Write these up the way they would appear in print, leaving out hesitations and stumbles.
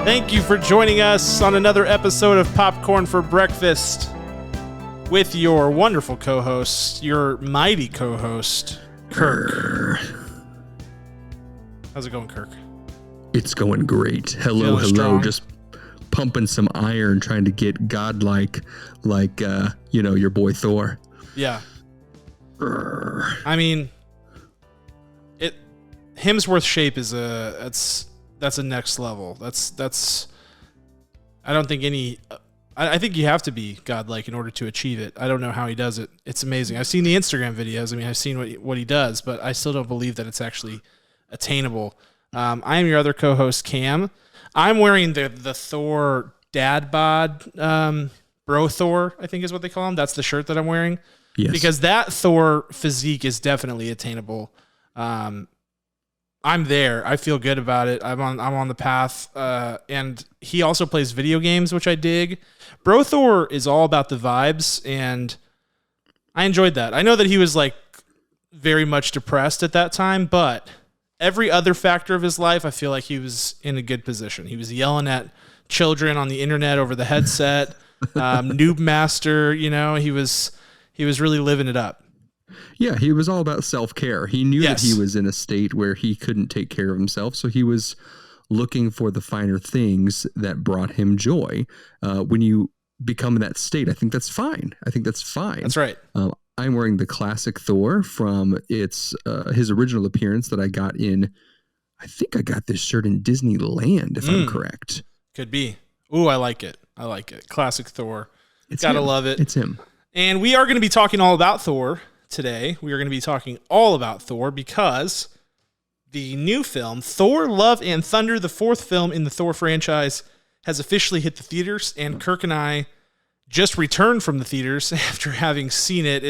Thank you for joining us on another episode of Popcorn for Breakfast with your wonderful co-host, your mighty co-host, Kirk. How's it going, Kirk? It's going great. Hello. Strong? Just pumping some iron, trying to get godlike, like your boy Thor. Yeah. I mean, Hemsworth shape is that's a next level. That's I don't think I think you have to be godlike in order to achieve it. I don't know how he does it. It's amazing. I've seen the Instagram videos. I mean, I've seen what he does, but I still don't believe that it's actually attainable. I am your other co-host, Cam. I'm wearing the Thor dad bod, bro Thor, I think is what they call him. That's the shirt that I'm wearing. Yes. Because that Thor physique is definitely attainable. I'm there. I feel good about it. I'm on the path. And he also plays video games, which I dig. Bro Thor is all about the vibes, and I enjoyed that. I know that he was like very much depressed at that time, but every other factor of his life, I feel like he was in a good position. He was yelling at children on the internet over the headset. Noob master, he was really living it up. Yeah, he was all about self-care. He knew that he was in a state where he couldn't take care of himself, so he was looking for the finer things that brought him joy. When you become in that state, I think that's fine. That's right. I'm wearing the classic Thor from his original appearance that I got in. I think I got this shirt in Disneyland, if I'm correct. Could be. Ooh, I like it. Classic Thor. Gotta love it. It's him. And we are going to be talking all about Thor today. We are going to be talking all about Thor because the new film, Thor Love and Thunder, the fourth film in the Thor franchise, has officially hit the theaters, and Kirk and I just returned from the theaters after having seen it.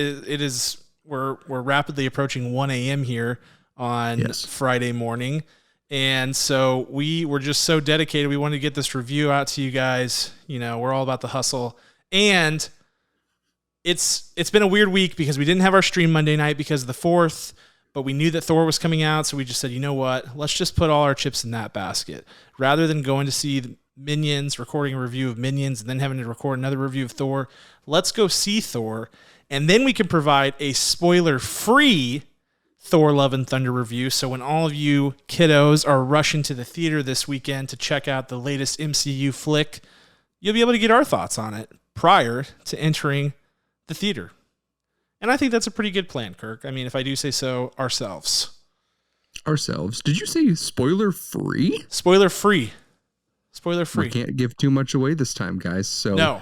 We're rapidly approaching 1 a.m. here on Friday morning. And so we were just so dedicated. We wanted to get this review out to you guys. We're all about the hustle. And it's been a weird week because we didn't have our stream Monday night because of the 4th, but we knew that Thor was coming out, so we just said, you know what? Let's just put all our chips in that basket. Rather than going to see the Minions, recording a review of Minions, and then having to record another review of Thor, let's go see Thor, and then we can provide a spoiler-free Thor Love and Thunder review. So when all of you kiddos are rushing to the theater this weekend to check out the latest MCU flick, you'll be able to get our thoughts on it prior to entering the theater. And I think that's a pretty good plan, Kirk. I mean, if I do say so, ourselves. Did you say spoiler free? Spoiler free. We can't give too much away this time, guys. So no.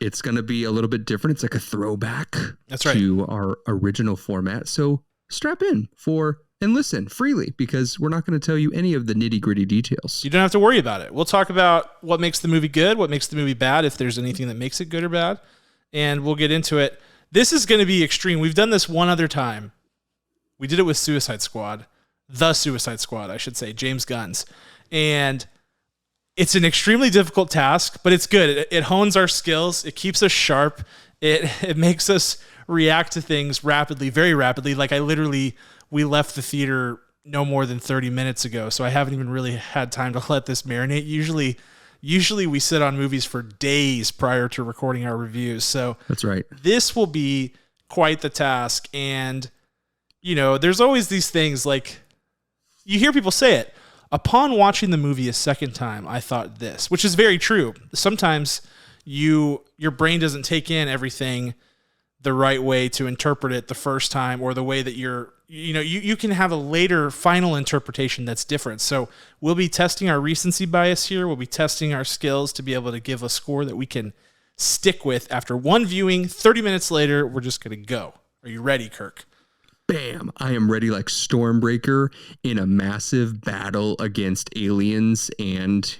It's going to be a little bit different. It's like a throwback to our original format. So strap in and listen freely, because we're not going to tell you any of the nitty-gritty details. You don't have to worry about it. We'll talk about what makes the movie good, what makes the movie bad, if there's anything that makes it good or bad, and we'll get into it. This is going to be extreme. We've done this one other time. We did it with Suicide Squad. The Suicide Squad, I should say, James Gunn's. And it's an extremely difficult task, but it's good. It hones our skills. It keeps us sharp. It makes us react to things rapidly, very rapidly. Like we left the theater no more than 30 minutes ago, so I haven't even really had time to let this marinate. Usually we sit on movies for days prior to recording our reviews. So that's right. This will be quite the task. And, there's always these things like you hear people say it. Upon watching the movie a second time, I thought this, which is very true. Sometimes your brain doesn't take in everything the right way to interpret it the first time, or the way that you can have a later final interpretation that's different. So we'll be testing our recency bias here. We'll be testing our skills to be able to give a score that we can stick with after one viewing. 30 minutes later, we're just going to go. Are you ready, Kirk? Bam! I am ready like Stormbreaker in a massive battle against aliens, and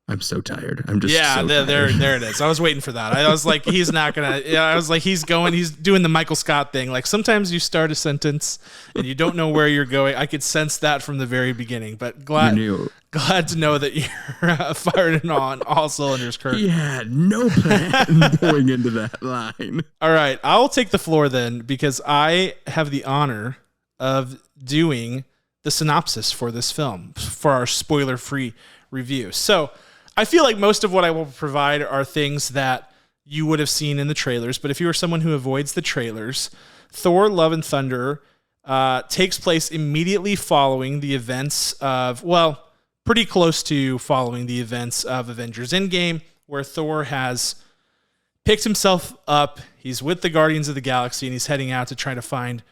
I'm so tired. I'm just there it is. I was waiting for that. I was like, he's not gonna. Yeah, I was like, he's doing the Michael Scott thing. Like sometimes you start a sentence and you don't know where you're going. I could sense that from the very beginning. But glad to know that you're firing on all cylinders, Kirk. He had no plan going into that line. All right, I'll take the floor then, because I have the honor of doing the synopsis for this film for our spoiler-free review. So I feel like most of what I will provide are things that you would have seen in the trailers, but if you are someone who avoids the trailers, Thor Love and Thunder takes place immediately following the events of, well, pretty close to following the events of Avengers Endgame, where Thor has picked himself up. He's with the Guardians of the Galaxy, and he's heading out to try to find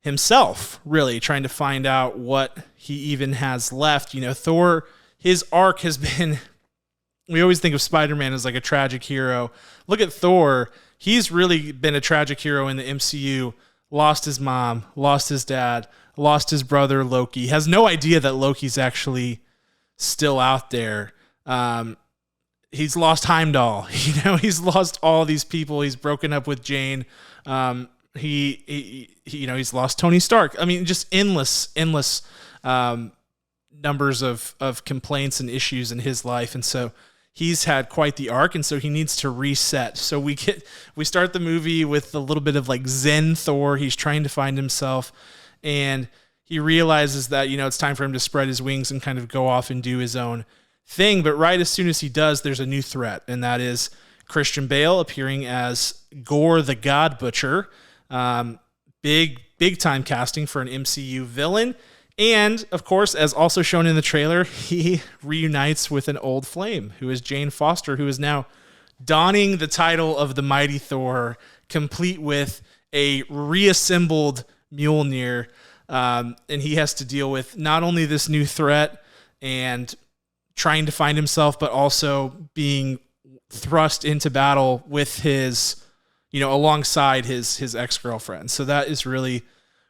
himself, really, trying to find out what he even has left. You know, Thor, his arc has been, we always think of Spider-Man as like a tragic hero. Look at Thor. He's really been a tragic hero in the MCU. Lost his mom, lost his dad, lost his brother Loki. Has no idea that Loki's actually still out there. He's lost Heimdall. You know, he's lost all these people. He's broken up with Jane. He you know, he's lost Tony Stark. I mean, just endless numbers of complaints and issues in his life. And so he's had quite the arc, and so he needs to reset. So we start the movie with a little bit of like Zen Thor. He's trying to find himself, and he realizes that, you know, it's time for him to spread his wings and kind of go off and do his own thing. But right as soon as he does, there's a new threat, and that is Christian Bale appearing as Gorr the God Butcher. Big time casting for an MCU villain. And, of course, as also shown in the trailer, he reunites with an old flame, who is Jane Foster, who is now donning the title of the Mighty Thor, complete with a reassembled Mjolnir. And he has to deal with not only this new threat and trying to find himself, but also being thrust into battle with his, you know, alongside his ex-girlfriend. So that is really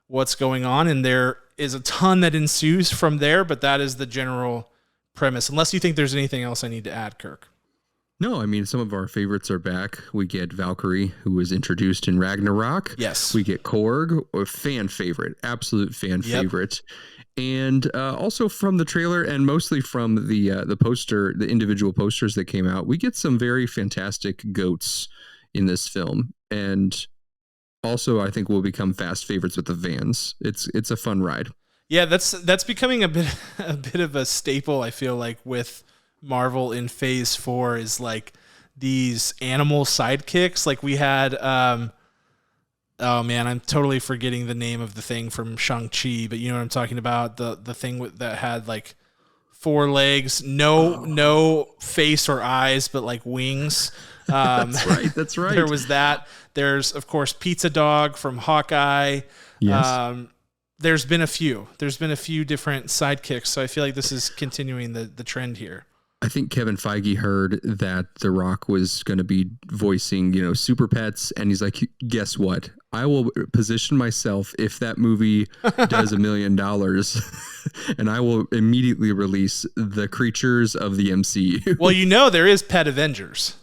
what's going on, and there is a ton that ensues from there, but that is the general premise. Unless you think there's anything else I need to add, Kirk. No, I mean, some of our favorites are back. We get Valkyrie, who was introduced in Ragnarok. Yes. We get Korg, a fan favorite, absolute fan favorite. And also from the trailer, and mostly from the poster, the individual posters that came out, we get some very fantastic goats in this film. And also, I think will become fast favorites with the Vans. It's a fun ride. Yeah, that's becoming a bit of a staple, I feel like, with Marvel in Phase 4 is like these animal sidekicks. Like we had, oh man, I'm totally forgetting the name of the thing from Shang-Chi, but you know what I'm talking about? The thing that had like 4 legs, no face or eyes, but like wings. That's right. There was that. There's, of course, Pizza Dog from Hawkeye. Yes. There's been a few different sidekicks, so I feel like this is continuing the trend here. I think Kevin Feige heard that The Rock was going to be voicing, you know, Super Pets, and he's like, guess what? I will position myself if that movie does $1 million, and I will immediately release the creatures of the MCU. Well, you know, there is Pet Avengers.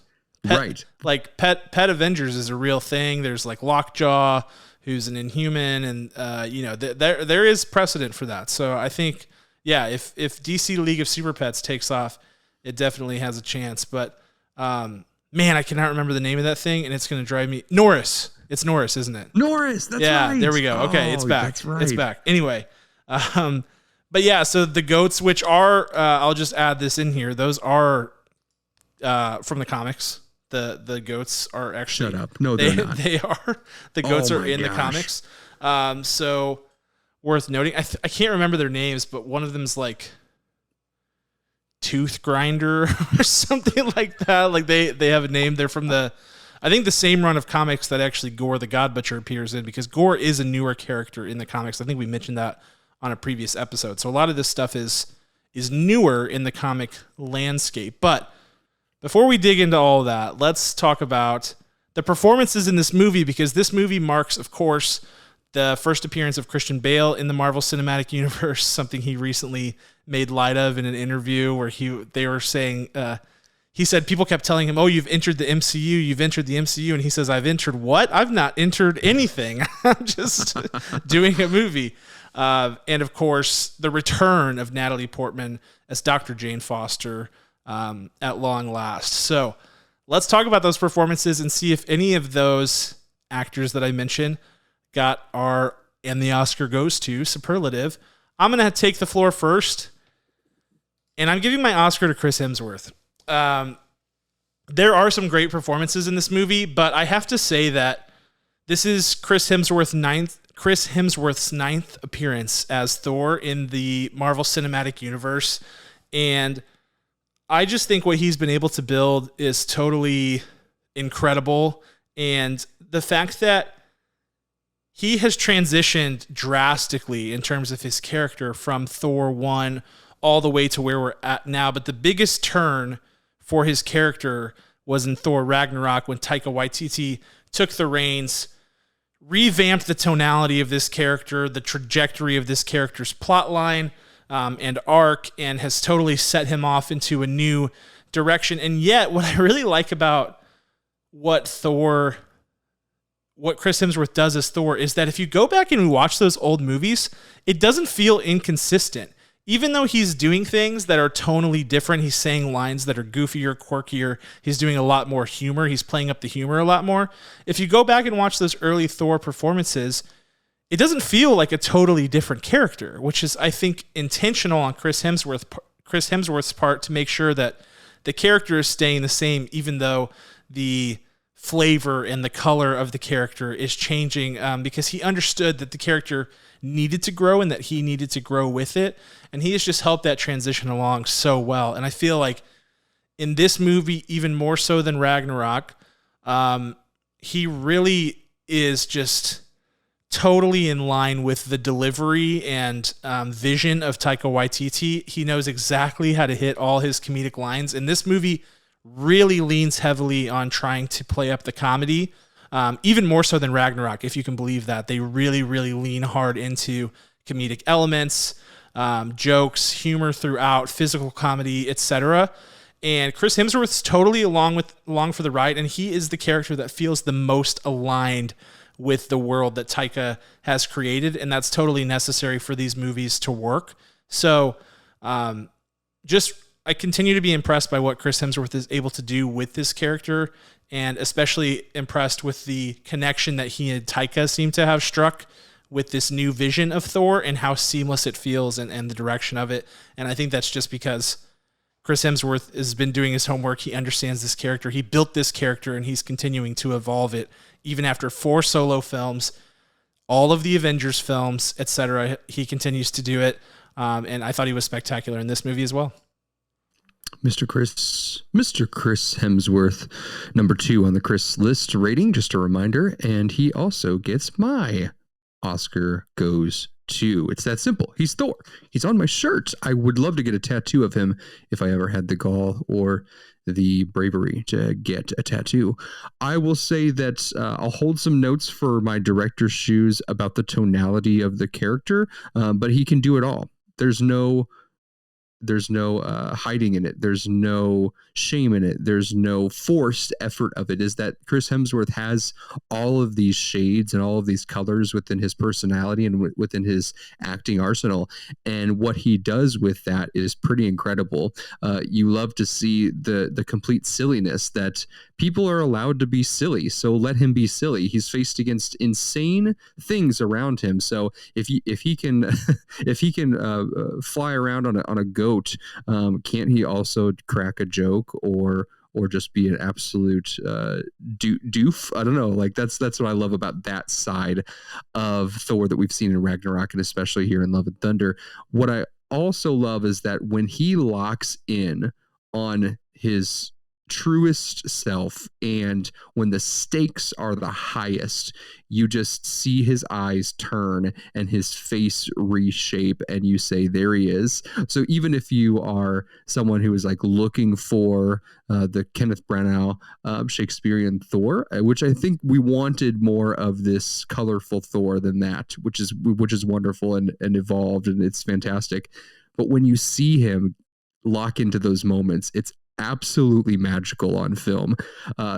Right. Like Pet Avengers is a real thing. There's like Lockjaw, who's an Inhuman, and you know, there is precedent for that. So I think, yeah, if DC League of Super Pets takes off, it definitely has a chance. But man, I cannot remember the name of that thing, and it's going to drive me. Norris. It's Norris, isn't it? Norris. That's right. Yeah, there we go. Okay, it's back. That's right. It's back. Anyway, but yeah, so the goats, which are, I'll just add this in here. Those are from the comics. The goats are actually... Shut up. No, they're not. They are. The goats are in the comics. So worth noting. I can't remember their names, but one of them's like Tooth Grinder or something like that. Like they have a name. They're from I think the same run of comics that actually Gorr the God Butcher appears in, because Gorr is a newer character in the comics. I think we mentioned that on a previous episode. So a lot of this stuff is newer in the comic landscape. But before we dig into all of that, let's talk about the performances in this movie, because this movie marks, of course, the first appearance of Christian Bale in the Marvel Cinematic Universe, something he recently made light of in an interview where they were saying, he said people kept telling him, oh, you've entered the MCU, and he says, I've entered what? I've not entered anything. I'm just doing a movie. And of course, the return of Natalie Portman as Dr. Jane Foster, at long last. So let's talk about those performances and see if any of those actors that I mentioned got and the Oscar goes to superlative. I'm going to take the floor first, and I'm giving my Oscar to Chris Hemsworth. There are some great performances in this movie, but I have to say that this is Chris Hemsworth's ninth appearance as Thor in the Marvel Cinematic Universe, and I just think what he's been able to build is totally incredible, and the fact that he has transitioned drastically in terms of his character from Thor 1 all the way to where we're at now, but the biggest turn for his character was in Thor Ragnarok when Taika Waititi took the reins, revamped the tonality of this character, the trajectory of this character's plotline and arc, and has totally set him off into a new direction. And yet, what I really like about what Chris Hemsworth does as Thor is that if you go back and watch those old movies, it doesn't feel inconsistent. Even though he's doing things that are tonally different, he's saying lines that are goofier, quirkier, he's doing a lot more humor, he's playing up the humor a lot more. If you go back and watch those early Thor performances, it doesn't feel like a totally different character, which is, I think, intentional on Chris Hemsworth's part to make sure that the character is staying the same, even though the flavor and the color of the character is changing, because he understood that the character needed to grow and that he needed to grow with it. And he has just helped that transition along so well. And I feel like in this movie, even more so than Ragnarok, he really is just totally in line with the delivery and vision of Taika Waititi. He knows exactly how to hit all his comedic lines. And this movie really leans heavily on trying to play up the comedy, even more so than Ragnarok, if you can believe that. They really, really lean hard into comedic elements, jokes, humor throughout, physical comedy, etc. And Chris Hemsworth's totally along for the ride, and he is the character that feels the most aligned with the world that Taika has created, and that's totally necessary for these movies to work. So I continue to be impressed by what Chris Hemsworth is able to do with this character, and especially impressed with the connection that he and Taika seem to have struck with this new vision of Thor and how seamless it feels and the direction of it. And I think that's just because Chris Hemsworth has been doing his homework. He understands this character. He built this character, and he's continuing to evolve it. Even after 4 solo films, all of the Avengers films, etc., he continues to do it. And I thought he was spectacular in this movie as well. Mr. Chris Hemsworth, number 2 on the Chris list rating, just a reminder. And he also gets my Oscar goes to. It's that simple. He's Thor. He's on my shirt. I would love to get a tattoo of him if I ever had the gall or the bravery to get a tattoo. I will say that I'll hold some notes for my director's shoes about the tonality of the character, but he can do it all. There's no hiding in it. There's no shame in it. There's no forced effort of it. Is that Chris Hemsworth has all of these shades and all of these colors within his personality and within his acting arsenal. And what he does with that is pretty incredible. You love to see the complete silliness that people are allowed to be silly. So let him be silly. He's faced against insane things around him. So if he can fly around on a goat, can't he also crack a joke or just be an absolute doof? I don't know. Like that's what I love about that side of Thor that we've seen in Ragnarok and especially here in Love and Thunder. What I also love is that when he locks in on his truest self and when the stakes are the highest, you just see his eyes turn and his face reshape and you say, there he is. So even if you are someone who is like looking for the Kenneth Branagh Shakespearean Thor, which I think we wanted more of this colorful Thor than that, which is wonderful and evolved, and it's fantastic. But when you see him lock into those moments, it's absolutely magical on film.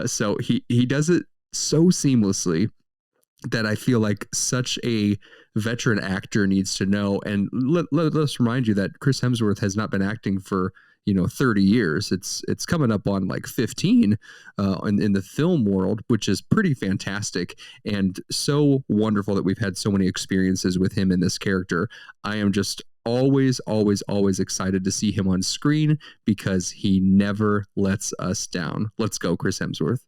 So he does it so seamlessly that I feel like such a veteran actor needs to know. And let us remind you that Chris Hemsworth has not been acting for 30 years. It's coming up on like 15 in the film world, which is pretty fantastic and so wonderful that we've had so many experiences with him in this character. I am just always, always, always excited to see him on screen because he never lets us down. Let's go, Chris Hemsworth.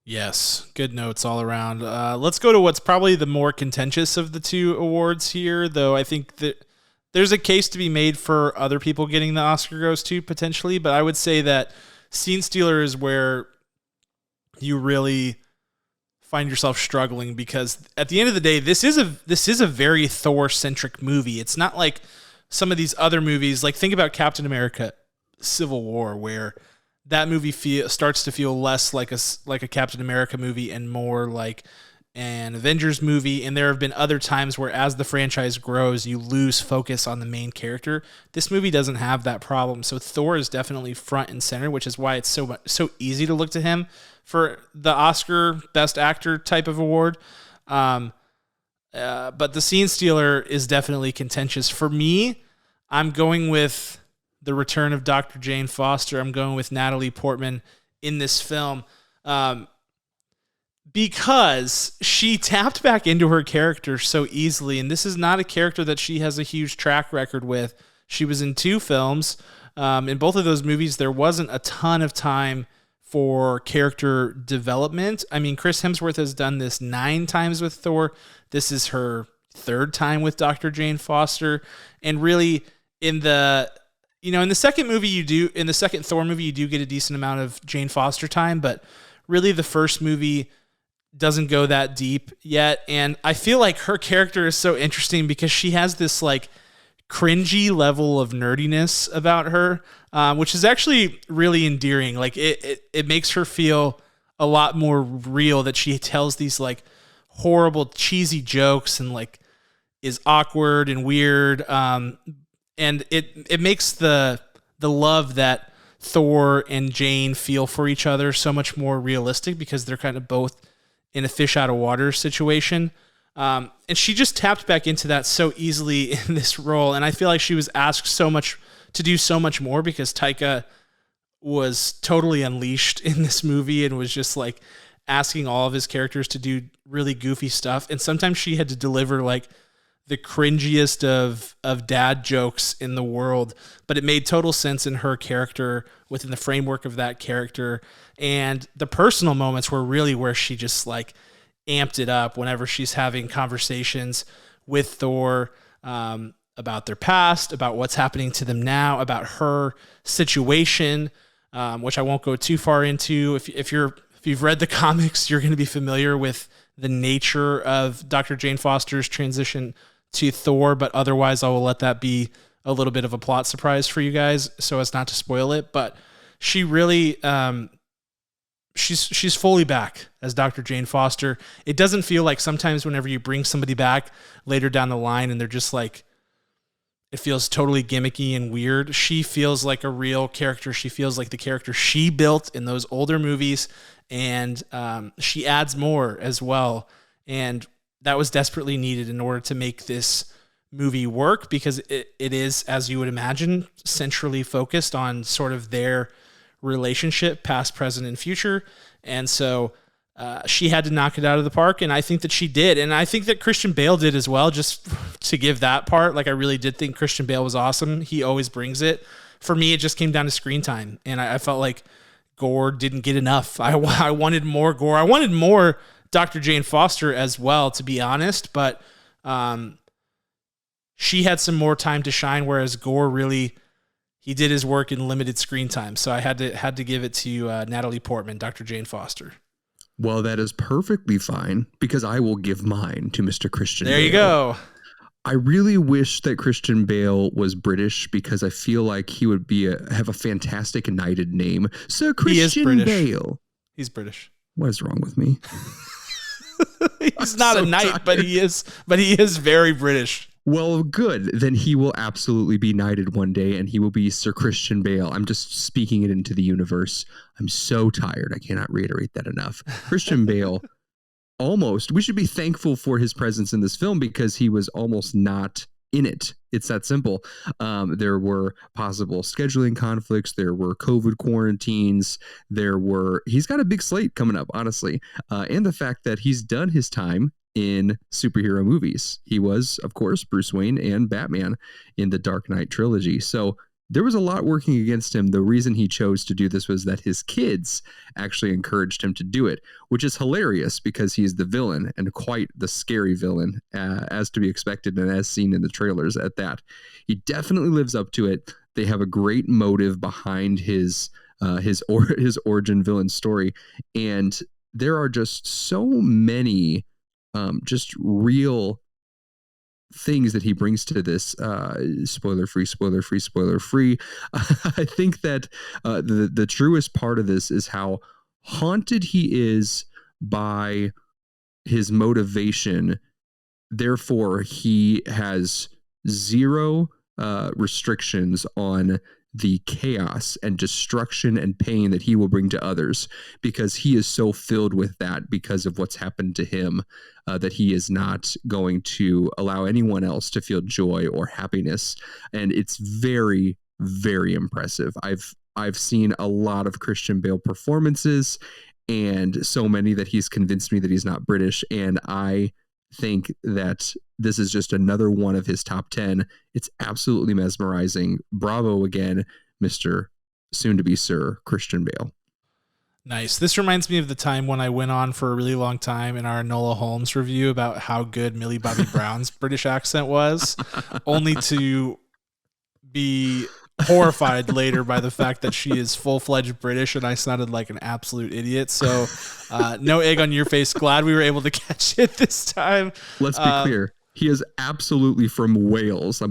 Yes, good notes all around. Let's go to what's probably the more contentious of the two awards here, though I think that there's a case to be made for other people getting the Oscar goes to potentially, but I would say that Scene Stealer is where you really find yourself struggling, because at the end of the day, this is a very Thor-centric movie. It's not like some of these other movies, like think about Captain America Civil War, where that movie starts to feel less like a Captain America movie and more like an Avengers movie. And there have been other times where, as the franchise grows, you lose focus on the main character. This movie doesn't have that problem, so Thor is definitely front and center, which is why it's so easy to look to him for the Oscar Best Actor type of award. But the Scene Stealer is definitely contentious for me. I'm going with the return of Dr. Jane Foster. I'm going with Natalie Portman in this film because she tapped back into her character so easily, and this is not a character that she has a huge track record with. She was in 2 films. In both of those movies, there wasn't a ton of time for character development. I mean, Chris Hemsworth has done this 9 times with Thor. This is her 3rd time with Dr. Jane Foster, and really in the second Thor movie, you do get a decent amount of Jane Foster time, but really the first movie doesn't go that deep yet. And I feel like her character is so interesting because she has this like cringy level of nerdiness about her, which is actually really endearing. Like it makes her feel a lot more real, that she tells these like horrible, cheesy jokes and like is awkward and weird. And it makes the love that Thor and Jane feel for each other so much more realistic, because they're kind of both in a fish out of water situation. And she just tapped back into that so easily in this role. And I feel like she was asked to do so much more, because Taika was totally unleashed in this movie and was just like asking all of his characters to do really goofy stuff. And sometimes she had to deliver like the cringiest of dad jokes in the world, but it made total sense in her character within the framework of that character. And the personal moments were really where she just like amped it up whenever she's having conversations with Thor about their past, about what's happening to them now, about her situation, which I won't go too far into. If you've read the comics, you're going to be familiar with the nature of Dr. Jane Foster's transition to Thor, but otherwise I will let that be a little bit of a plot surprise for you guys so as not to spoil it. But she really, she's fully back as Dr. Jane Foster. It doesn't feel like sometimes whenever you bring somebody back later down the line and they're just like, it feels totally gimmicky and weird. She feels like a real character. She feels like the character she built in those older movies, and she adds more as well. And that was desperately needed in order to make this movie work, because it is, as you would imagine, centrally focused on sort of their relationship, past, present, and future. And so she had to knock it out of the park, and I think that she did. And I think that Christian Bale did as well, just to give that part. Like, I really did think Christian Bale was awesome. He always brings it. For me, it just came down to screen time, and I felt like Gorr didn't get enough. I wanted more Gorr. I wanted more Dr. Jane Foster as well, to be honest, but she had some more time to shine, whereas Gorr really, he did his work in limited screen time. So I had to give it to Natalie Portman, Dr. Jane Foster. Well, that is perfectly fine, because I will give mine to Mr. Christian Bale. There you go. I really wish that Christian Bale was British, because I feel like he would have a fantastic knighted name. Sir Christian Bale. He's British. What is wrong with me? He's not a knight, tired. but he is very British. Well, good. Then he will absolutely be knighted one day, and he will be Sir Christian Bale. I'm just speaking it into the universe. I'm so tired. I cannot reiterate that enough. Christian Bale, we should be thankful for his presence in this film, because he was almost not in it. It's that simple. There were possible scheduling conflicts. There were COVID quarantines. He's got a big slate coming up, honestly. And the fact that he's done his time in superhero movies. He was, of course, Bruce Wayne and Batman in the Dark Knight trilogy. So there was a lot working against him. The reason he chose to do this was that his kids actually encouraged him to do it, which is hilarious because he's the villain and quite the scary villain, as to be expected and as seen in the trailers at that. He definitely lives up to it. They have a great motive behind his origin villain story. And there are just so many just real things that he brings to this. Spoiler free. I think that the truest part of this is how haunted he is by his motivation. Therefore, he has zero restrictions on the chaos and destruction and pain that he will bring to others, because he is so filled with that because of what's happened to him, that he is not going to allow anyone else to feel joy or happiness. And it's very, very impressive. I've seen a lot of Christian Bale performances, and so many that he's convinced me that he's not British. And I think that this is just another one of his top 10. It's absolutely mesmerizing. Bravo again, Mr. soon-to-be Sir Christian Bale. Nice. This reminds me of the time when I went on for a really long time in our Enola Holmes review about how good Millie Bobby Brown's British accent was, only to be horrified later by the fact that she is full-fledged British and I sounded like an absolute idiot. So no egg on your face. Glad we were able to catch it this time. Let's be clear. He is absolutely from Wales. I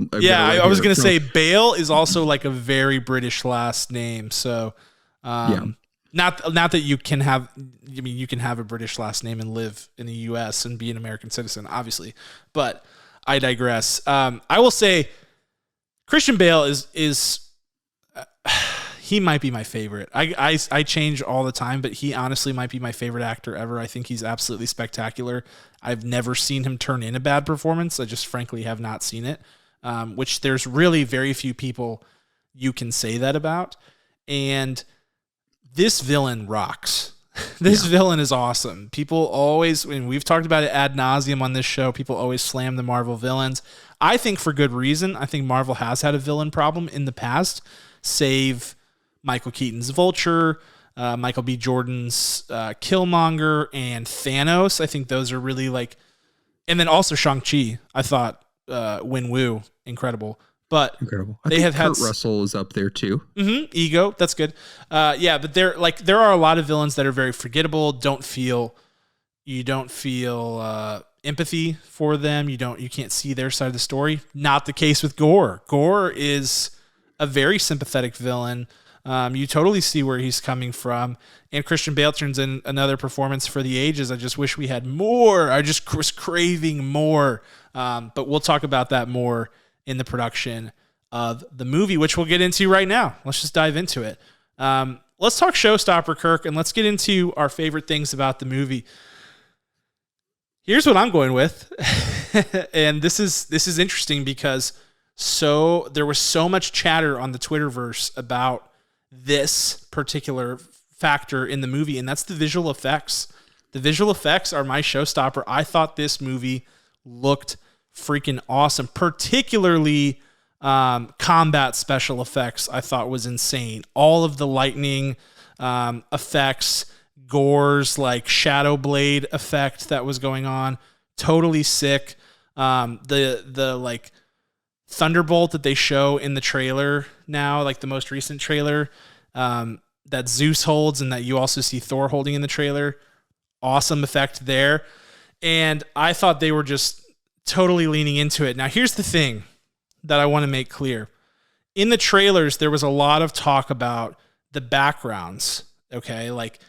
was going to say Bale is also like a very British last name. So not that you can have, you can have a British last name and live in the US and be an American citizen, obviously, but I digress. I will say Christian Bale is he might be my favorite. I change all the time, but he honestly might be my favorite actor ever. I think he's absolutely spectacular. I've never seen him turn in a bad performance. I just frankly have not seen it, which there's really very few people you can say that about. And this villain rocks. This villain is awesome. People always, and we've talked about it ad nauseum on this show, people always slam the Marvel villains. I think for good reason. I think Marvel has had a villain problem in the past, save Michael Keaton's Vulture, Michael B. Jordan's Killmonger, and Thanos. I think those are really like, and then also Shang-Chi. I thought Win-Woo, incredible. But incredible. They have had Kurt Russell is up there too. Ego, that's good. But there are a lot of villains that are very forgettable. You don't feel empathy for them. You can't see their side of the story. Not the case with Gorr. Gorr is a very sympathetic villain. You totally see where he's coming from. And Christian Bale turns in another performance for the ages. I just wish we had more. I just was craving more. But we'll talk about that more in the production of the movie, which we'll get into right now. Let's just dive into it. Let's talk showstopper, Kirk, and let's get into our favorite things about the movie. Here's what I'm going with. And this is interesting because there was so much chatter on the Twitterverse about this particular factor in the movie, and that's the visual effects. The visual effects are my showstopper. I thought this movie looked freaking awesome, particularly combat special effects. I thought was insane. All of the lightning effects, Gorr's like shadow blade effect that was going on, totally sick. The like Thunderbolt that they show in the trailer now, like the most recent trailer, that Zeus holds and that you also see Thor holding in the trailer, awesome effect there. And I thought they were just totally leaning into it. Now, here's the thing that I want to make clear. In the trailers, there was a lot of talk about the backgrounds, okay? Like,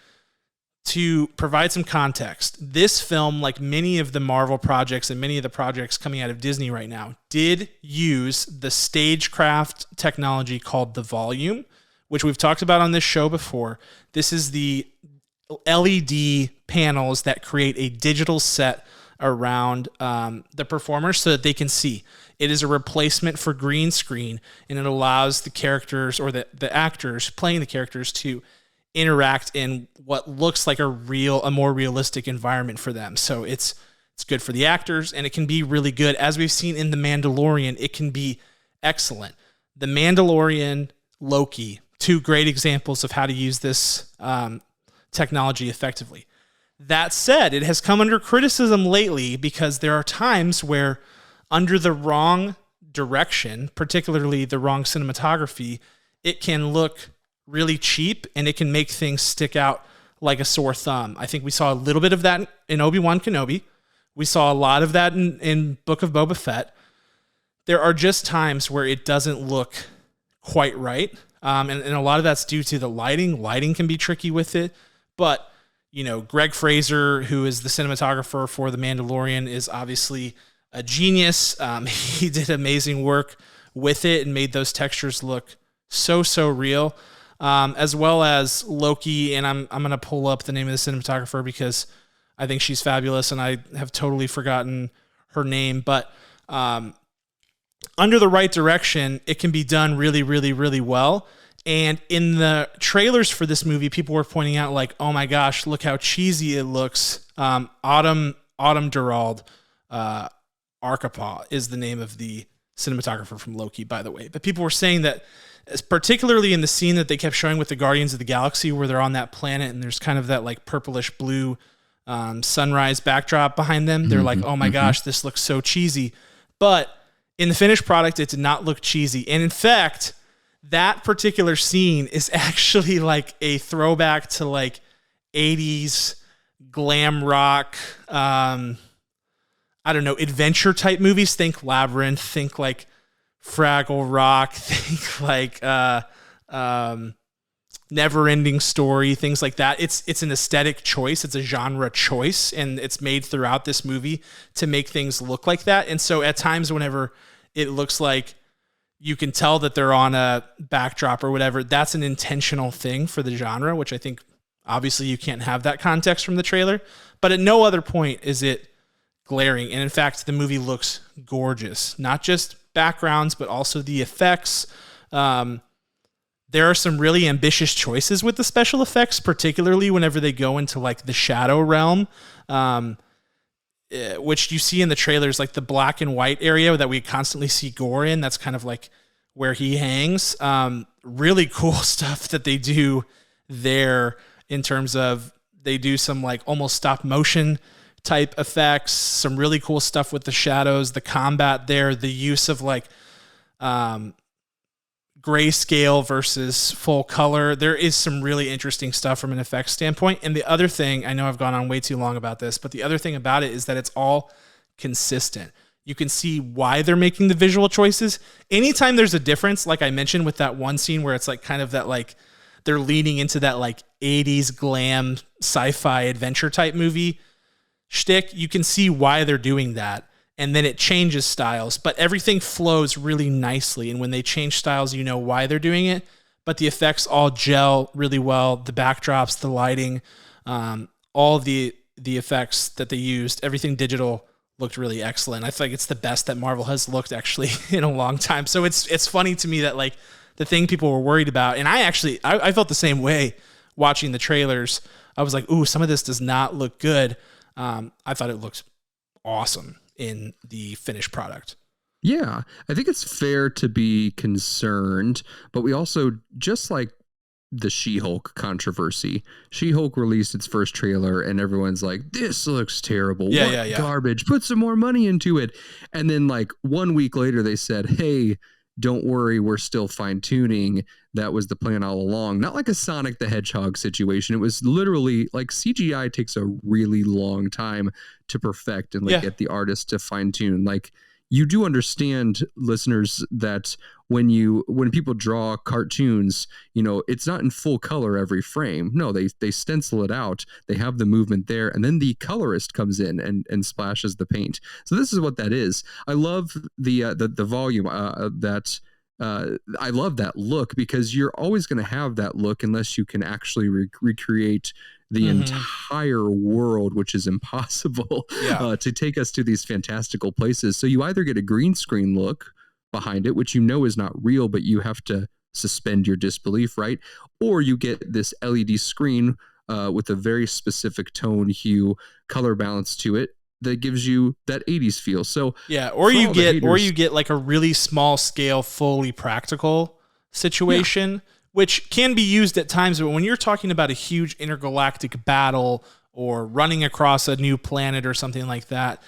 to provide some context, this film, like many of the Marvel projects and many of the projects coming out of Disney right now, did use the stagecraft technology called the volume, which we've talked about on this show before. This is the LED panels that create a digital set around the performers so that they can see. It is a replacement for green screen, and it allows the characters or the actors playing the characters to interact in what looks like a more realistic environment for them. So it's It's good for the actors, and it can be really good. As we've seen in The Mandalorian, it can be excellent. The Mandalorian, Loki, two great examples of how to use this technology effectively. That said, it has come under criticism lately because there are times where under the wrong direction, particularly the wrong cinematography, it can look really cheap and it can make things stick out like a sore thumb. I think we saw a little bit of that in Obi-Wan Kenobi. We saw a lot of that in Book of Boba Fett. There are just times where it doesn't look quite right. And a lot of that's due to the lighting. Lighting can be tricky with it. But, you know, Greg Fraser, who is the cinematographer for The Mandalorian, is obviously a genius. He did amazing work with it and made those textures look so real. As well as Loki, and I'm going to pull up the name of the cinematographer because I think she's fabulous, and I have totally forgotten her name. But under the right direction, it can be done really well. And in the trailers for this movie, people were pointing out like, oh my gosh, look how cheesy it looks. Autumn Durald Arkapaw is the name of the cinematographer from Loki, by the way. But people were saying that, particularly in the scene that they kept showing with the Guardians of the Galaxy, where they're on that planet and there's kind of that like purplish blue sunrise backdrop behind them. They're like, oh my gosh, this looks so cheesy. But in the finished product, it did not look cheesy. And in fact, that particular scene is actually like a throwback to like 80s glam rock, I don't know, adventure type movies. Think Labyrinth, think like Fraggle Rock, think like Never Ending Story, things like that. It's an aesthetic choice. It's a genre choice, and it's made throughout this movie to make things look like that. And so at times whenever it looks like you can tell that they're on a backdrop or whatever, that's an intentional thing for the genre, which I think obviously you can't have that context from the trailer. But at no other point is it glaring. And in fact, the movie looks gorgeous. Not just backgrounds, but also the effects. There are some really ambitious choices with the special effects, particularly whenever they go into like the shadow realm, which you see in the trailers, like the black and white area that we constantly see Gorr in. That's kind of like where he hangs. Really cool stuff that they do there in terms of they do some like almost stop motion type effects, some really cool stuff with the shadows, the combat there, the use of like grayscale versus full color. There is some really interesting stuff from an effects standpoint. And the other thing, I know I've gone on way too long about this, but the other thing about it is that it's all consistent. You can see why they're making the visual choices. Anytime there's a difference, like I mentioned with that one scene where it's like kind of that like they're leaning into that like 80s glam sci-fi adventure type movie shtick, you can see why they're doing that. And then it changes styles, but everything flows really nicely. And when they change styles, you know why they're doing it, but the effects all gel really well. The backdrops, the lighting, all of the effects that they used, everything digital looked really excellent. I feel like it's the best that Marvel has looked actually in a long time. So it's funny to me that like the thing people were worried about, and I felt the same way watching the trailers. I was like, ooh, some of this does not look good. I thought it looked awesome in the finished product. Yeah, I think it's fair to be concerned, but we also, just like the She-Hulk controversy, She-Hulk released its first trailer and everyone's like, this looks terrible. What garbage, put some more money into it. And then like 1 week later they said, hey, don't worry, we're still fine-tuning. That was the plan all along. Not like a Sonic the Hedgehog situation. It was literally like CGI takes a really long time to perfect and like get the artist to fine-tune. Like, you do understand, listeners, that when people draw cartoons, you know, it's not in full color every frame. No, they stencil it out. They have the movement there, and then the colorist comes in and splashes the paint. So this is what that is. I love the volume that. I love that look, because you're always going to have that look unless you can actually recreate the entire world, which is impossible to take us to these fantastical places. So you either get a green screen look behind it, which you know is not real, but you have to suspend your disbelief, right? Or you get this LED screen with a very specific tone, hue, color balance to it that gives you that 80s feel. So yeah, or you get like a really small scale, fully practical situation, which can be used at times. But when you're talking about a huge intergalactic battle or running across a new planet or something like that,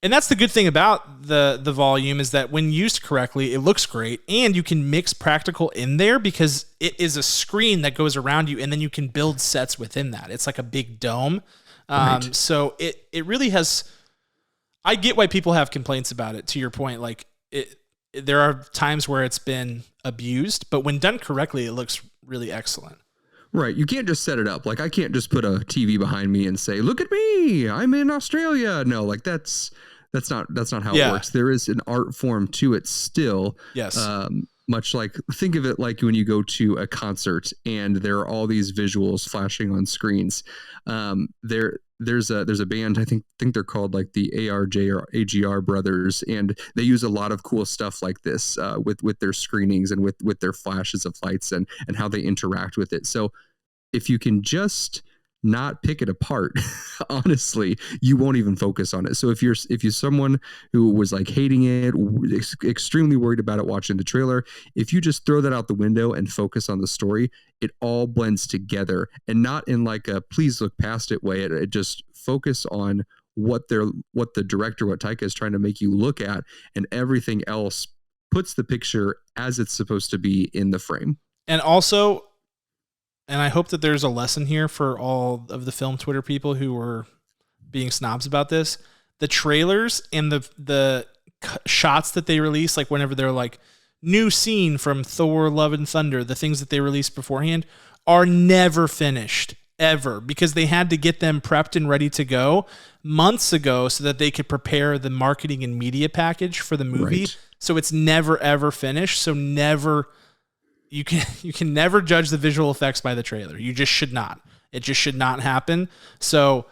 and that's the good thing about the volume, is that when used correctly, it looks great, and you can mix practical in there because it is a screen that goes around you, and then you can build sets within that. It's like a big dome. Right. So it really has. I get why people have complaints about it. To your point, like there are times where it's been abused, but when done correctly, it looks really excellent. Right. You can't just set it up. Like, I can't just put a TV behind me and say, "Look at me, I'm in Australia." No, like that's not how it works. There is an art form to it still. Yes. Much like, think of it like when you go to a concert and there are all these visuals flashing on screens. There's a band, I think they're called like the ARJ or AGR brothers, and they use a lot of cool stuff like this with their screenings and with their flashes of lights and how they interact with it. So if you can just not pick it apart, honestly, you won't even focus on it. So if you're someone who was like hating it, extremely worried about it watching the trailer, if you just throw that out the window and focus on the story, it all blends together, and not in like a please look past it way. It just focus on what the director, what Taika is trying to make you look at, and everything else puts the picture as it's supposed to be in the frame. And also, and I hope that there's a lesson here for all of the film Twitter people who were being snobs about this. The trailers and the shots that they release, like whenever they're like new scene from Thor Love and Thunder, the things that they release beforehand are never finished ever, because they had to get them prepped and ready to go months ago so that they could prepare the marketing and media package for the movie. Right. So it's never ever finished. So you can never judge the visual effects by the trailer. You just should not. It just should not happen. So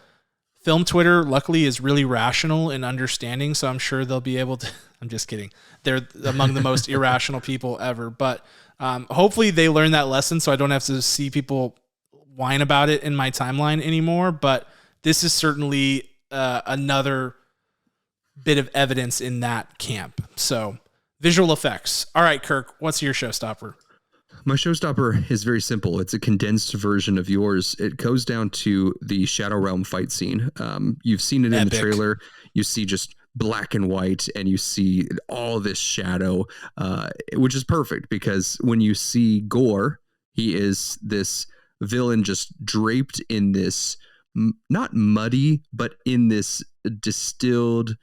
film Twitter, luckily, is really rational and understanding. So I'm sure they'll be able to. I'm just kidding. They're among the most irrational people ever. But hopefully they learn that lesson, so I don't have to see people whine about it in my timeline anymore. But this is certainly another bit of evidence in that camp. So visual effects. All right, Kirk, what's your showstopper? My showstopper is very simple. It's a condensed version of yours. It goes down to the Shadow Realm fight scene. You've seen it in the trailer. You see just black and white, and you see all this shadow, which is perfect, because when you see Gorr, he is this villain just draped in this, not muddy, but in this distilled,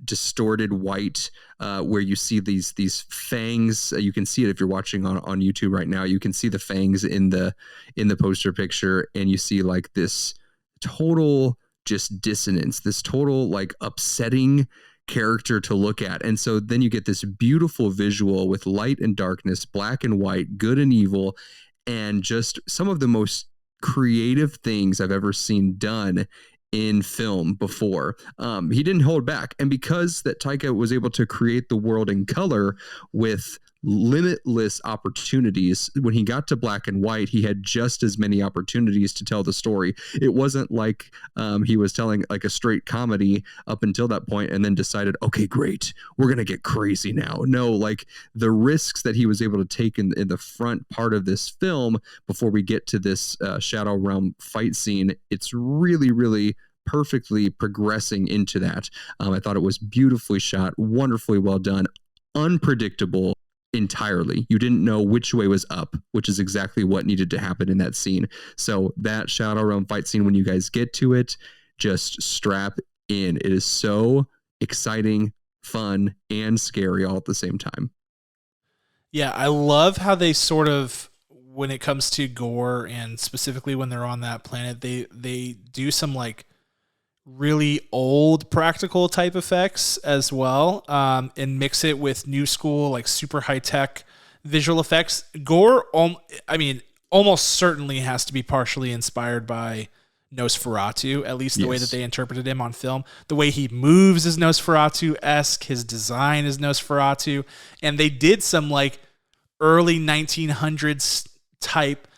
distorted white, where you see these fangs. You can see it if you're watching on YouTube right now. You can see the fangs in the poster picture, and you see like this total just dissonance, this total like upsetting character to look at. And so then you get this beautiful visual with light and darkness, black and white, good and evil, and just some of the most creative things I've ever seen done in film before. He didn't hold back. And because that Taika was able to create the world in color with limitless opportunities, when he got to black and white, he had just as many opportunities to tell the story. It wasn't like he was telling like a straight comedy up until that point and then decided, okay, great, we're going to get crazy now. No, like the risks that he was able to take in the front part of this film before we get to this Shadow Realm fight scene, it's really, really perfectly progressing into that. I thought it was beautifully shot, wonderfully well done, unpredictable entirely. You didn't know which way was up, which is exactly what needed to happen in that scene. So that Shadow Realm fight scene, when you guys get to it, just strap in. It is so exciting, fun, and scary all at the same time. Yeah, I love how they sort of, when it comes to Gorr, and specifically when they're on that planet, they do some like really old practical type effects as well, and mix it with new school, like super high tech visual effects. Gorr, almost certainly has to be partially inspired by Nosferatu, at least the way that they interpreted him on film. The way he moves is Nosferatu-esque. His design is Nosferatu. And they did some like early 1900s type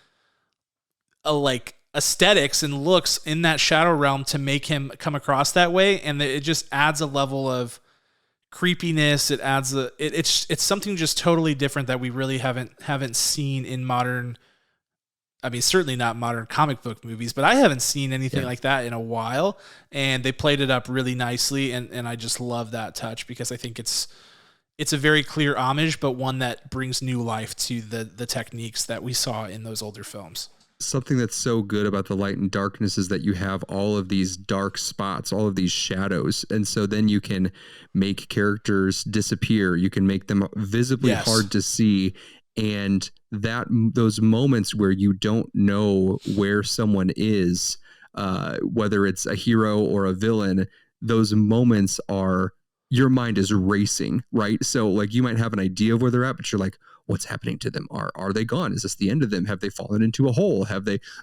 like aesthetics and looks in that shadow realm to make him come across that way, and it just adds a level of creepiness. It adds it's something just totally different that we really haven't seen in modern. I mean, certainly not modern comic book movies, but I haven't seen anything like that in a while. And they played it up really nicely, and I just love that touch because I think it's a very clear homage, but one that brings new life to the techniques that we saw in those older films. Something that's so good about the light and darkness is that you have all of these dark spots, all of these shadows. And so then you can make characters disappear. You can make them visibly hard to see. And those moments where you don't know where someone is, whether it's a hero or a villain, those moments your mind is racing, right? So like you might have an idea of where they're at, but you're like, what's happening to them? Are they gone? Is this the end of them? Have they fallen into a hole?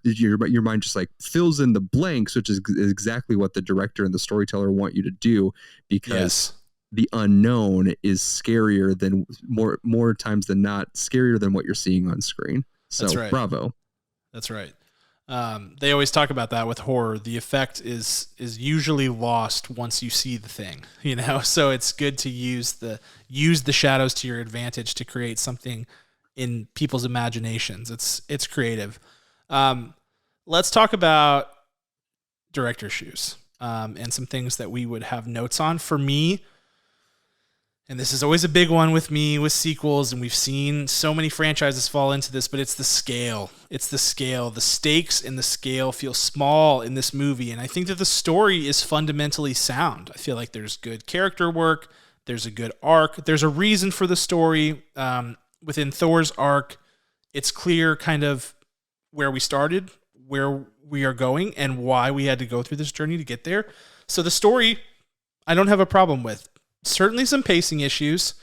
Your mind just like fills in the blanks, which is exactly what the director and the storyteller want you to do, because the unknown is scarier than more times than not scarier than what you're seeing on screen. So that's right. Bravo. That's right. They always talk about that with horror. The effect is usually lost once you see the thing, so it's good to use the shadows to your advantage to create something in people's imaginations. It's creative. Let's talk about director's shoes, and some things that we would have notes on. For me, and this is always a big one with me with sequels, and we've seen so many franchises fall into this, but it's the scale. It's the scale. The stakes and the scale feel small in this movie, and I think that the story is fundamentally sound. I feel like there's good character work. There's a good arc. There's a reason for the story. Within Thor's arc, it's clear kind of where we started, where we are going, and why we had to go through this journey to get there. So the story, I don't have a problem with. Certainly some pacing issues.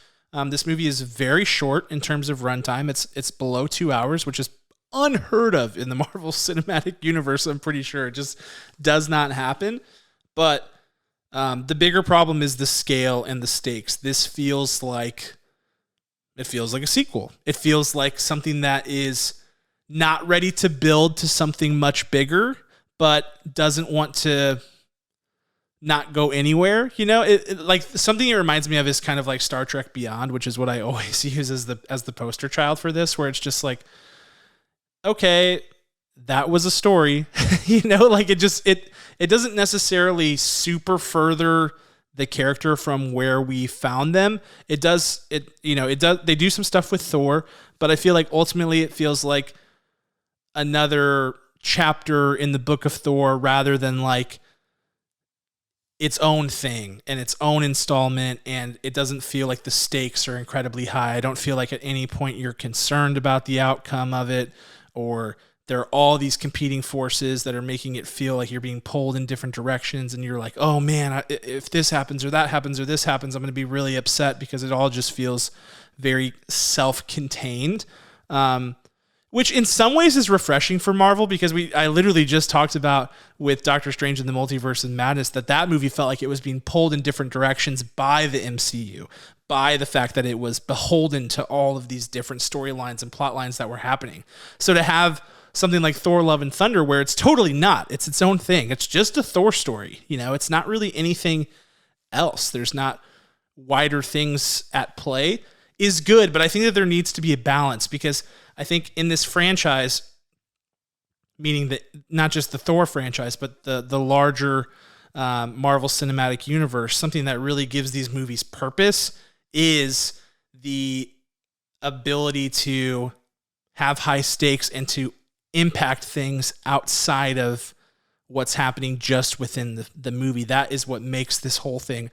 This movie is very short in terms of runtime. It's below 2 hours, which is unheard of in the Marvel Cinematic Universe. I'm pretty sure it just does not happen. But the bigger problem is the scale and the stakes. This feels like a sequel. It feels like something that is not ready to build to something much bigger, but doesn't want to not go anywhere. It like something it reminds me of is kind of like Star Trek Beyond, which is what I always use as the poster child for this, where it's just like, okay, that was a story. Like it doesn't necessarily super further the character from where we found them. They do some stuff with Thor, but I feel like ultimately it feels like another chapter in the book of Thor rather than like its own thing and its own installment, and it doesn't feel like the stakes are incredibly high. I don't feel like at any point you're concerned about the outcome of it, or there are all these competing forces that are making it feel like you're being pulled in different directions, and you're like, oh man, if this happens or that happens or this happens, I'm going to be really upset, because it all just feels very self-contained. Which in some ways is refreshing for Marvel, because I literally just talked about with Doctor Strange and the Multiverse of Madness that movie felt like it was being pulled in different directions by the MCU, by the fact that it was beholden to all of these different storylines and plot lines that were happening. So to have something like Thor Love and Thunder, where it's totally not, it's its own thing. It's just a Thor story. It's not really anything else. There's not wider things at play, is good, but I think that there needs to be a balance, because I think in this franchise, meaning that not just the Thor franchise, but the larger Marvel Cinematic Universe, something that really gives these movies purpose is the ability to have high stakes and to impact things outside of what's happening just within the movie. That is what makes this whole thing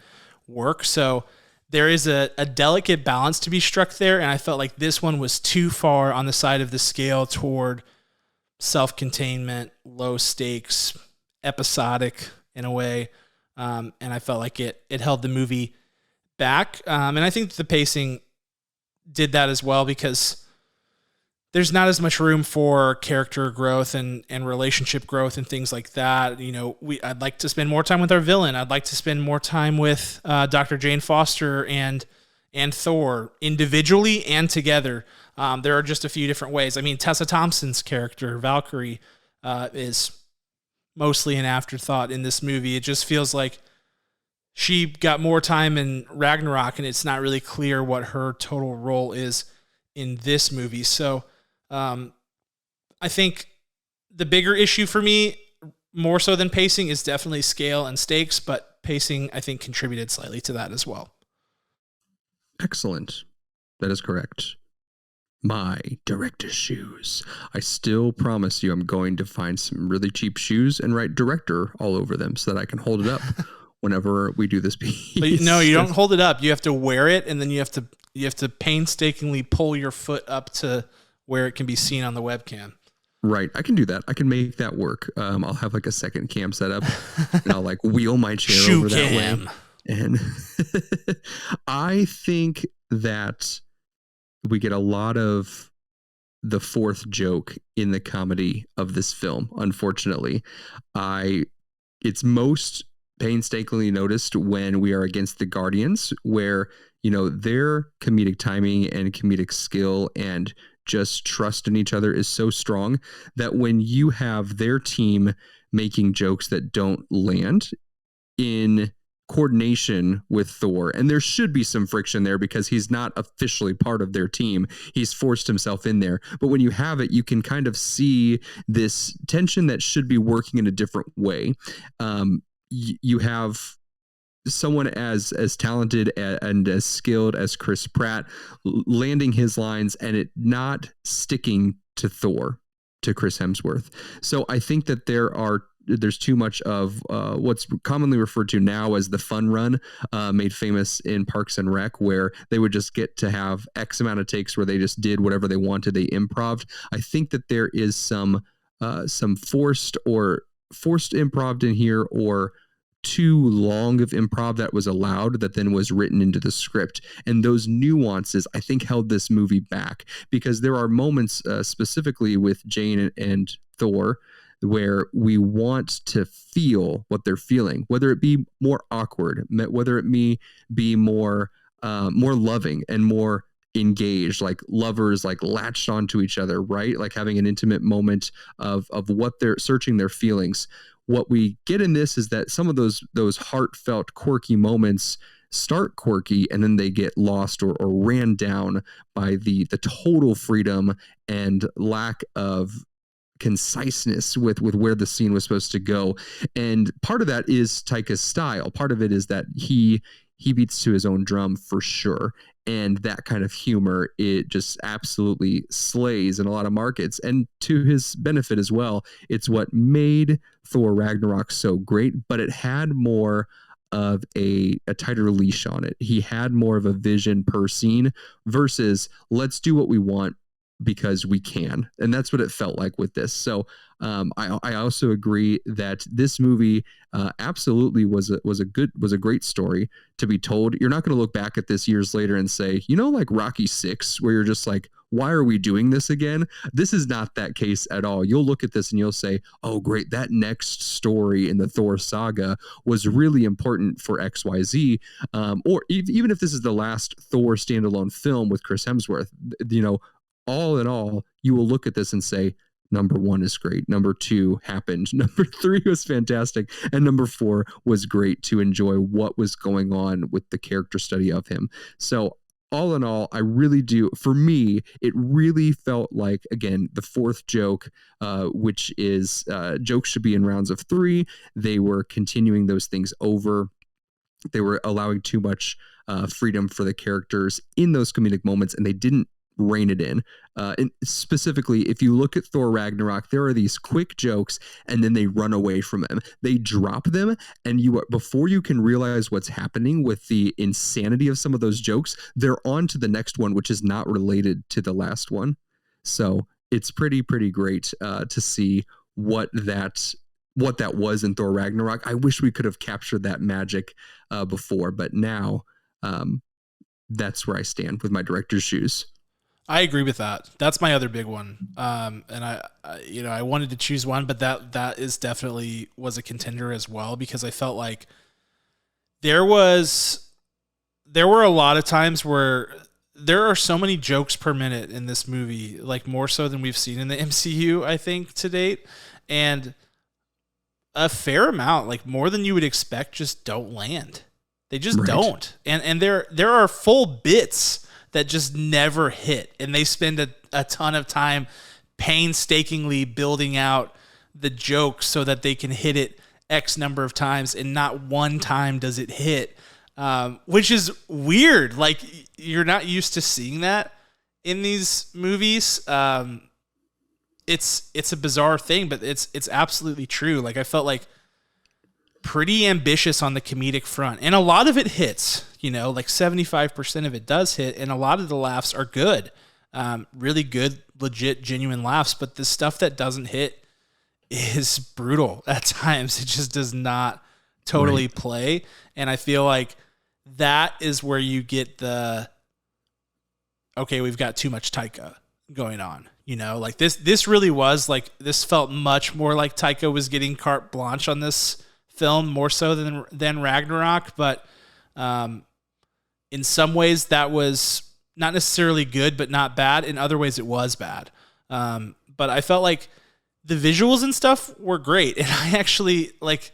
work. So there is a delicate balance to be struck there, and I felt like this one was too far on the side of the scale toward self-containment, low stakes, episodic in a way, and I felt like it held the movie back, and I think the pacing did that as well, because there's not as much room for character growth and relationship growth and things like that. I'd like to spend more time with our villain. I'd like to spend more time with Dr. Jane Foster and Thor individually and together. There are just a few different ways. I mean, Tessa Thompson's character, Valkyrie, is mostly an afterthought in this movie. It just feels like she got more time in Ragnarok, and it's not really clear what her total role is in this movie. So I think the bigger issue for me, more so than pacing, is definitely scale and stakes, but pacing, I think, contributed slightly to that as well. Excellent. That is correct. My director's shoes. I still promise you I'm going to find some really cheap shoes and write director all over them so that I can hold it up whenever we do this piece. But no, you don't hold it up. You have to wear it, and then you have to painstakingly pull your foot up to where it can be seen on the webcam. Right. I can do that. I can make that work. I'll have like a second cam set up and I'll like wheel my chair Shoe over that cam. way. And I think that we get a lot of the fourth joke in the comedy of this film. Unfortunately, it's most painstakingly noticed when we are against the Guardians, where, you know, their comedic timing and comedic skill and just trust in each other is so strong that when you have their team making jokes that don't land in coordination with Thor, and there should be some friction there because he's not officially part of their team. He's forced himself in there. But when you have it, you can kind of see this tension that should be working in a different way. You have someone as talented and as skilled as Chris Pratt landing his lines and it not sticking to Thor, to Chris Hemsworth. So I think that there's too much of what's commonly referred to now as the fun run, made famous in Parks and Rec, where they would just get to have X amount of takes where they just did whatever they wanted. They improv'd. I think that there is some forced improv in here, or too long of improv that was allowed that then was written into the script. And those nuances, I think, held this movie back, because there are moments specifically with Jane and Thor where we want to feel what they're feeling, whether it be more awkward, whether it be more loving and more engaged, like lovers, like latched onto each other, right? Like having an intimate moment of what they're searching their feelings. What we get in this is that some of those heartfelt, quirky moments start quirky and then they get lost or ran down by the total freedom and lack of conciseness with where the scene was supposed to go. And part of that is Taika's style. Part of it is that he beats to his own drum for sure. And that kind of humor, it just absolutely slays in a lot of markets. And to his benefit as well, it's what made Thor Ragnarok so great, but it had more of a tighter leash on it. He had more of a vision per scene versus let's do what we want because we can. And that's what it felt like with this. So I also agree that this movie absolutely was a great story to be told. You're not going to look back at this years later and say, you know, like Rocky VI, where you're just like, why are we doing this again? This is not that case at all. You'll look at this and you'll say, oh, great, that next story in the Thor saga was really important for XYZ. Or even if this is the last Thor standalone film with Chris Hemsworth, you know, all in all, you will look at this and say, number 1 is great. Number 2 happened. Number 3 was fantastic. And number 4 was great to enjoy what was going on with the character study of him. So all in all, I really do. For me, it really felt like, again, the fourth joke, which is jokes should be in rounds of 3. They were continuing those things over. They were allowing too much freedom for the characters in those comedic moments, and they didn't rein it in. And specifically, if you look at Thor Ragnarok, there are these quick jokes and then they run away from them. They drop them, and before you can realize what's happening with the insanity of some of those jokes, they're on to the next one, which is not related to the last one. So it's pretty great to see what that was in Thor Ragnarok. I wish we could have captured that magic before, but now that's where I stand with my director's shoes. I agree with that. That's my other big one. And I wanted to choose one, but that is definitely was a contender as well, because I felt like there were a lot of times where there are so many jokes per minute in this movie, like more so than we've seen in the MCU, I think, to date. And a fair amount, like more than you would expect, just don't land. They just don't. And there are full bits that just never hit. And they spend a ton of time painstakingly building out the joke so that they can hit it X number of times, and not one time does it hit, which is weird. Like, you're not used to seeing that in these movies. It's a bizarre thing, but it's absolutely true. Like, I felt like pretty ambitious on the comedic front, and a lot of it hits, like 75% of it does hit, and a lot of the laughs are good, really good, legit, genuine laughs. But the stuff that doesn't hit is brutal at times. It just does not totally play. And I feel like that is where you get okay, we've got too much Taika going on. Like this really was like, this felt much more like Taika was getting carte blanche on this film, more so than Ragnarok. But in some ways that was not necessarily good, but not bad. In other ways it was bad. But I felt like the visuals and stuff were great. And I actually, like,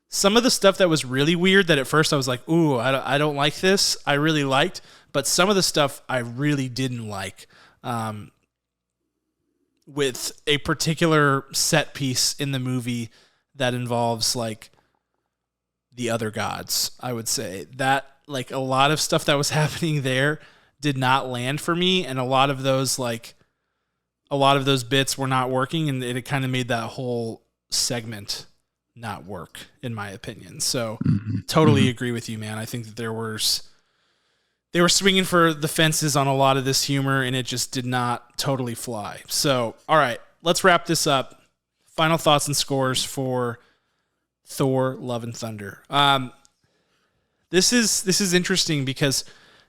some of the stuff that was really weird that at first I was like, ooh, I don't like this, I really liked. But some of the stuff I really didn't like. With a particular set piece in the movie that involves, like, the other gods, I would say. That, like, a lot of stuff that was happening there did not land for me. And a lot of those bits were not working, and it kind of made that whole segment not work, in my opinion. So totally agree with you, man. I think that they were swinging for the fences on a lot of this humor, and it just did not totally fly. So, all right, let's wrap this up. Final thoughts and scores for Thor Love and Thunder. This is interesting because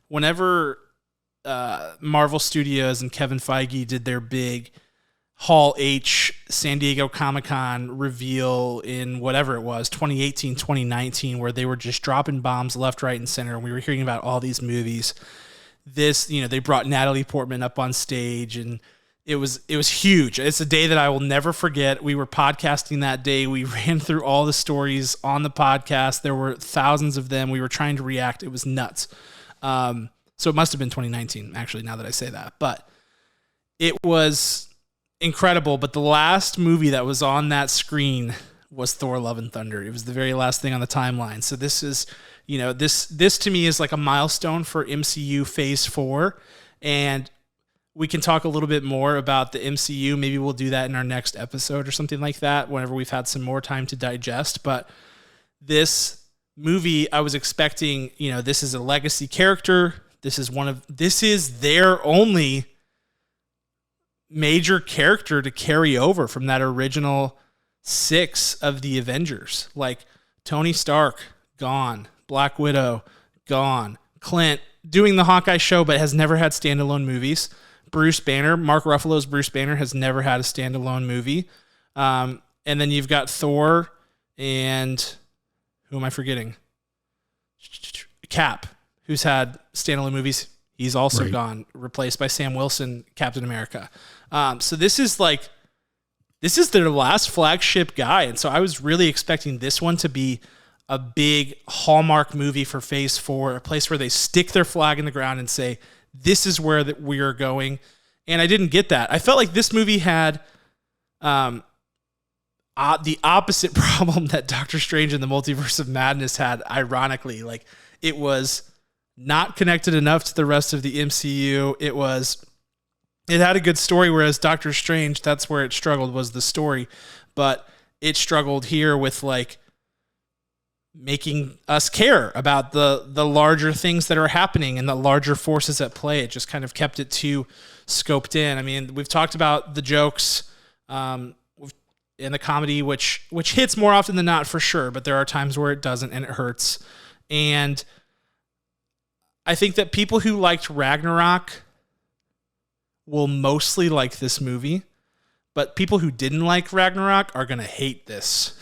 whenever Marvel Studios and Kevin Feige did their big Hall H San Diego Comic-Con reveal in whatever it was, 2018, 2019, where they were just dropping bombs left, right, and center, and we were hearing about all these movies. They brought Natalie Portman up on stage, and it was huge. It's a day that I will never forget. We were podcasting that day. We ran through all the stories on the podcast. There were thousands of them. We were trying to react. It was nuts. So it must have been 2019, actually, now that I say that. But it was incredible. But the last movie that was on that screen was Thor Love and Thunder. It was the very last thing on the timeline. So this is, this to me is like a milestone for MCU Phase 4. And we can talk a little bit more about the MCU. Maybe we'll do that in our next episode or something like that, whenever we've had some more time to digest. But this movie, I was expecting, this is a legacy character. This is their only major character to carry over from that original 6 of the Avengers. Like, Tony Stark, gone. Black Widow, gone. Clint, doing the Hawkeye show, but has never had standalone movies. Bruce Banner, Mark Ruffalo's Bruce Banner, has never had a standalone movie. And then you've got Thor and who am I forgetting? Cap, who's had standalone movies. He's also gone, replaced by Sam Wilson, Captain America. So this is their last flagship guy. And so I was really expecting this one to be a big hallmark movie for Phase 4, a place where they stick their flag in the ground and say, this is where we are going. And I didn't get that. I felt like this movie had the opposite problem that Doctor Strange and the Multiverse of Madness had, ironically. Like, it was not connected enough to the rest of the MCU. It had a good story, whereas Doctor Strange, that's where it struggled, was the story. But it struggled here with, like, making us care about the larger things that are happening and the larger forces at play. It just kind of kept it too scoped in. I mean, we've talked about the jokes in the comedy, which hits more often than not, for sure, but there are times where it doesn't and it hurts. And I think that people who liked Ragnarok will mostly like this movie, but people who didn't like Ragnarok are going to hate this.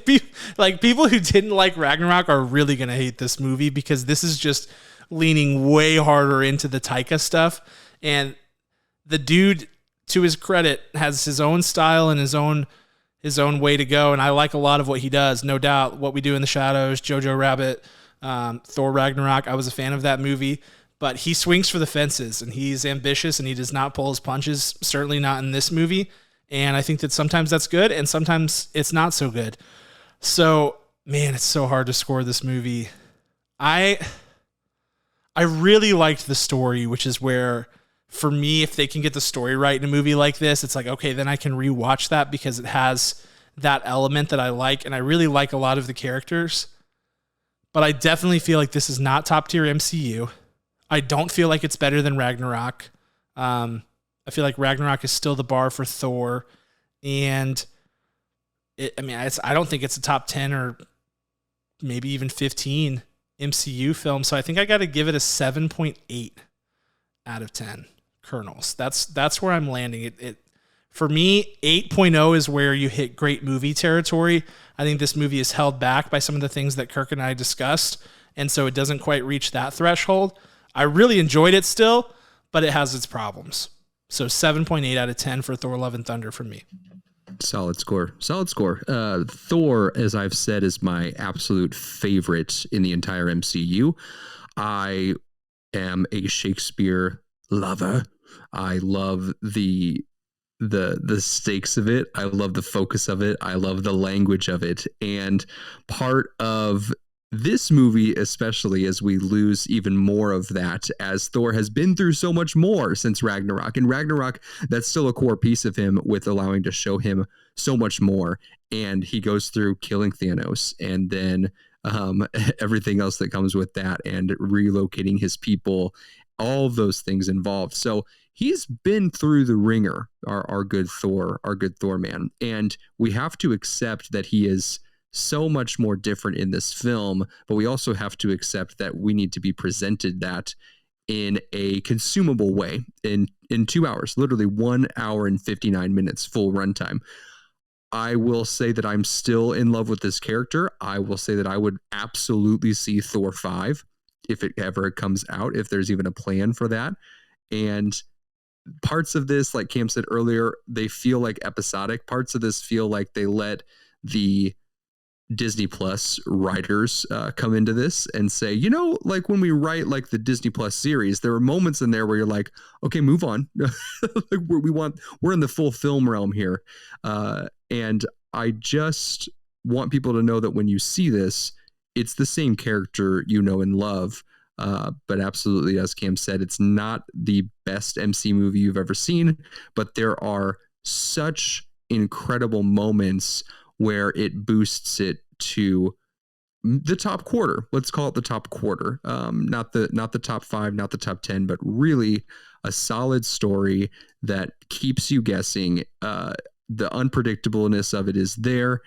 People who didn't like Ragnarok are really going to hate this movie, because this is just leaning way harder into the Taika stuff. And the dude, to his credit, has his own style and his own his own way to go, and I like a lot of what he does, no doubt. What We Do in the Shadows, Jojo Rabbit, Thor Ragnarok, I was a fan of that movie, but he swings for the fences, and he's ambitious, and he does not pull his punches, certainly not in this movie, and I think that sometimes that's good, and sometimes it's not so good. So, man, it's so hard to score this movie. I really liked the story, which is where, for me, if they can get the story right in a movie like this, it's like, okay, then I can rewatch that because it has that element that I like, and I really like a lot of the characters. But I definitely feel like this is not top tier MCU. I don't feel like it's better than Ragnarok. I feel like Ragnarok is still the bar for Thor, and I don't think it's a top 10 or maybe even 15 MCU film. So I think I got to give it a 7.8 out of 10 kernels. That's where I'm landing. It for me, 8.0 is where you hit great movie territory. I think this movie is held back by some of the things that Kirk and I discussed, and so it doesn't quite reach that threshold. I really enjoyed it still, but it has its problems. So 7.8 out of 10 for Thor Love and Thunder from me. Solid score. Thor, as I've said, is my absolute favorite in the entire MCU. I am a Shakespeare lover. I love the stakes of it. I love the focus of it. I love the language of it. And part of this movie, especially as we lose even more of that, as Thor has been through so much more since Ragnarok. And Ragnarok, that's still a core piece of him, with allowing to show him so much more. And he goes through killing Thanos, and then everything else that comes with that, and relocating his people, all of those things involved. So he's been through the ringer, our good Thor man. And we have to accept that he is so much more different in this film, but we also have to accept that we need to be presented that in a consumable way in 2 hours, literally 1 hour and 59 minutes full runtime. I will say that I'm still in love with this character. I will say that I would absolutely see Thor 5 if it ever comes out, if there's even a plan for that. And parts of this, like Cam said earlier, they feel like episodic. Parts of this feel like they let the Disney Plus writers come into this and say, like when we write like the Disney Plus series, there are moments in there where you're like, okay, move on. Like we're in the full film realm here. And I just want people to know that when you see this, it's the same character and love. But absolutely, as Cam said, it's not the best MC movie you've ever seen, but there are such incredible moments where it boosts it to the top quarter. Let's call it the top quarter. Not the top 5, not the top 10, but really a solid story that keeps you guessing. The unpredictableness of it is there,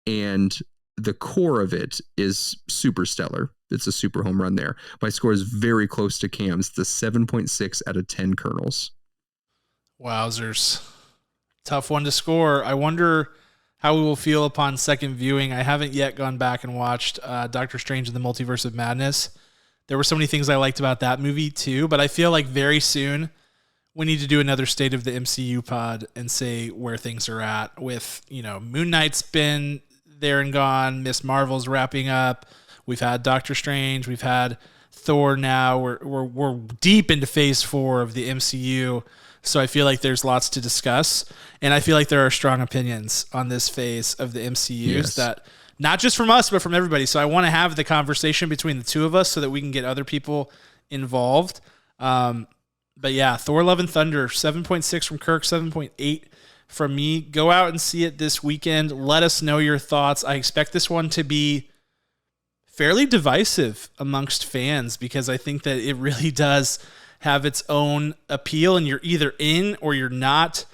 and the core of it is super stellar. It's a super home run there. My score is very close to Cam's. It's the 7.6 out of 10 kernels. Wowzers. Tough one to score. I wonder how we will feel upon second viewing. I haven't yet gone back and watched Doctor Strange in the Multiverse of Madness. There were so many things I liked about that movie too, but I feel like very soon we need to do another State of the MCU pod and say where things are at with, Moon Knight's been there and gone. Miss Marvel's wrapping up. We've had Doctor Strange. We've had Thor now. We're deep into phase 4 of the MCU. So I feel like there's lots to discuss, and I feel like there are strong opinions on this phase of the MCUs that not just from us, but from everybody. So I want to have the conversation between the two of us so that we can get other people involved. But yeah, Thor Love and Thunder, 7.6 from Kirk, 7.8 from me. Go out and see it this weekend. Let us know your thoughts. I expect this one to be fairly divisive amongst fans because I think that it really does have its own appeal, and you're either in or you're not.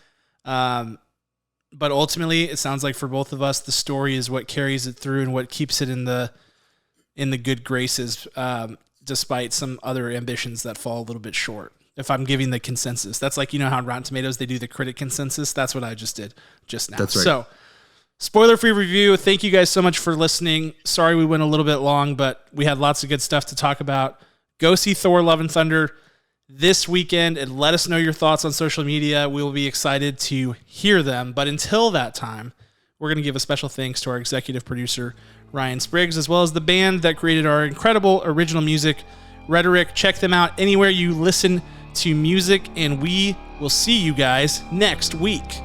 But ultimately, it sounds like for both of us, the story is what carries it through and what keeps it in the good graces, despite some other ambitions that fall a little bit short. If I'm giving the consensus, that's like, how on Rotten Tomatoes, they do the critic consensus. That's what I just did just now. That's right. So spoiler-free review. Thank you guys so much for listening. Sorry we went a little bit long, but we had lots of good stuff to talk about. Go see Thor Love and Thunder this weekend and let us know your thoughts on social media. We will be excited to hear them. But until that time, we're going to give a special thanks to our executive producer, Ryan Spriggs, as well as the band that created our incredible original music, Rhetoric. Check them out anywhere you listen to music, and we will see you guys next week.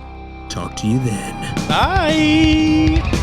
Talk to you then. Bye.